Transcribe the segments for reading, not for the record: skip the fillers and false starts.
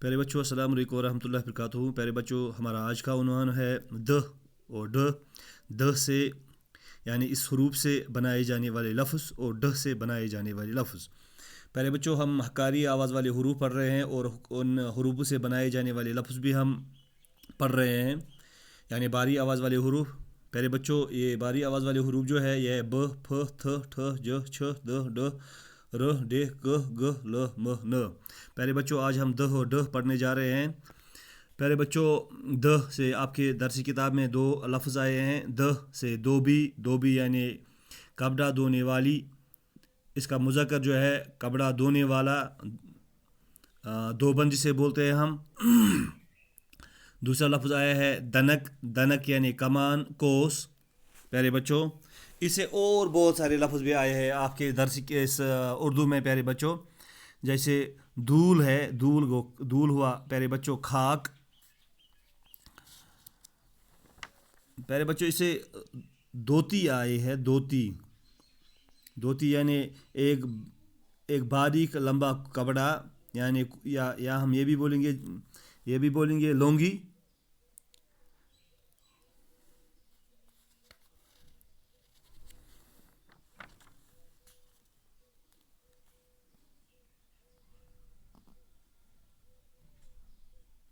پیارے بچوں السلام علیکم ورحمۃ اللہ وبرکاتہ۔ پیارے بچوں ہمارا آج کا عنوان ہے د اور د سے یعنی اس حروف سے بنائے جانے والے لفظ اور ڈ سے بنائے جانے والے لفظ۔ پیارے بچوں ہم حکاری آواز والے حروف پڑھ رہے ہیں اور ان حروف سے بنائے جانے والے لفظ بھی ہم پڑھ رہے ہیں، یعنی باری آواز والے حروف۔ پیارے بچوں یہ باری آواز والے حروف جو ہے یہ ب ف تھ ٹھ ج چھ د ڈ ر ڈ ک گ ل م ن۔ پیارے بچوں آج ہم د اور ڈ پڑھنے جا رہے ہیں۔ پیارے بچوں د سے آپ کے درسی کتاب میں دو لفظ آئے ہیں۔ د سے دوبی یعنی کپڑا دھونے والی، اس کا مذکر جو ہے کپڑا دھونے والا، دوبند جسے بولتے ہیں ہم۔ دوسرا لفظ آیا ہے دنک یعنی کمان کوس۔ پیارے بچوں اس سے اور بہت سارے لفظ بھی آئے ہیں آپ کے درسی کے اس اردو میں پیارے بچوں، جیسے دھول ہے، دھول ہوا پیارے بچوں خاک۔ پیارے بچوں اس سے دھوتی آئے ہے، دھوتی یعنی ایک باریک لمبا کپڑا، یعنی یا ہم یہ بھی بولیں گے لونگی۔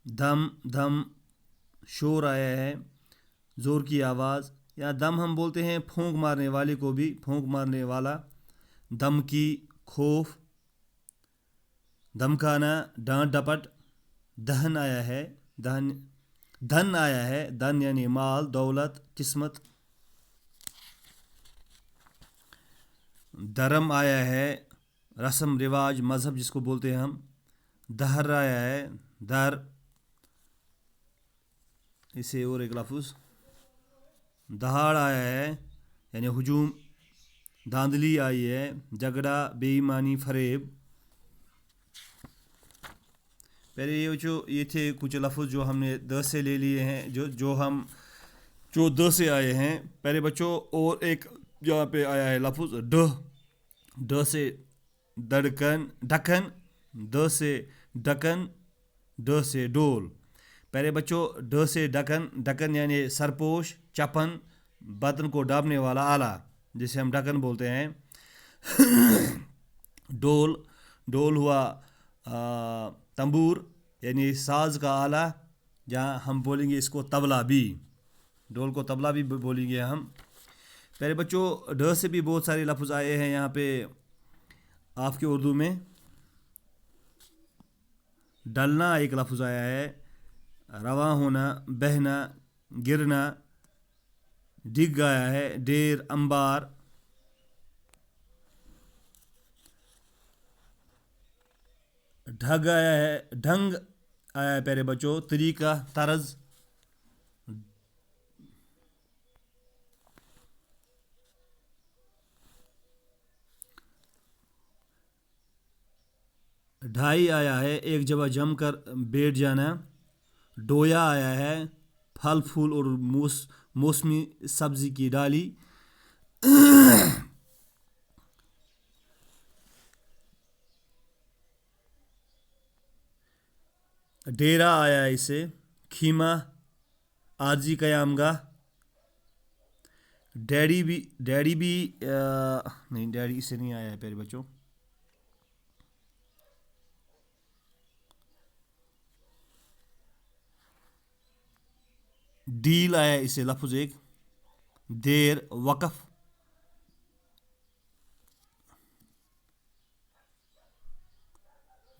دم شور آیا ہے، زور کی آواز، یا دم ہم بولتے ہیں پھونک مارنے والے کو بھی، پھونک مارنے والا۔ دم کی خوف، دمکانا، ڈانٹ ڈپٹ۔ دہن آیا ہے، دھن یعنی مال دولت قسمت۔ دھرم آیا ہے، رسم رواج مذہب جس کو بولتے ہیں ہم۔ دہر آیا ہے، در، اسے اور ایک لفظ دہاڑ آیا ہے یعنی ہجوم۔ دھاندلی آئی ہے، جھگڑا، بے ایمانی، فریب۔ پہلے یہ تھے کچھ لفظ جو ہم نے د سے لے لیے ہیں، جو د سے آئے ہیں۔ پہلے بچوں اور ایک جہاں پہ آیا ہے لفظ ڈ سے ڈکن، د سے ڈکن، ڈ سے ڈول۔ پہلے بچوں ڈ سے ڈکن یعنی سرپوش، چپن، بدن کو ڈانپنے والا آلہ جسے ہم ڈکن بولتے ہیں۔ ڈول ہوا تنبور یعنی ساز کا آلہ، جہاں ہم بولیں گے اس کو طبلہ بھی، ڈول کو طبلہ بھی بولیں گے ہم۔ پہلے بچوں ڈ سے بھی بہت سارے لفظ آئے ہیں یہاں پہ آپ کے اردو میں۔ ڈلنا ایک لفظ آیا ہے، رواں ہونا، بہنا، گرنا۔ ڈگ آیا ہے، ڈیر، انبار۔ ڈھنگ آیا ہے پیارے بچوں، طریقہ، طرز۔ ڈھائی آیا ہے، ایک جگہ جم کر بیٹھ جانا۔ ڈویا آیا ہے، پھل پھول اور موسمی سبزی کی ڈالی۔ ڈیرا آیا ہے اسے، خیمہ، عارضی قیام گاہ۔ ڈیڑی نہیں، ڈیڑی اسے نہیں آیا ہے پیارے بچوں۔ ڈیل آیا ہے اسے لفظ ایک، دیر، وقف۔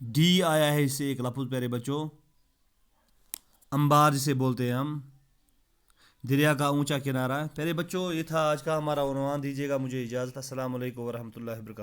ڈی آیا ہے اسے ایک لفظ پیارے بچوں، انبار جسے بولتے ہیں ہم، دریا کا اونچا کنارہ۔ پیارے بچوں یہ تھا آج کا ہمارا عنوان، دیجیے گا مجھے اجازت۔ السلام علیکم ورحمۃ اللہ وبرکاتہ۔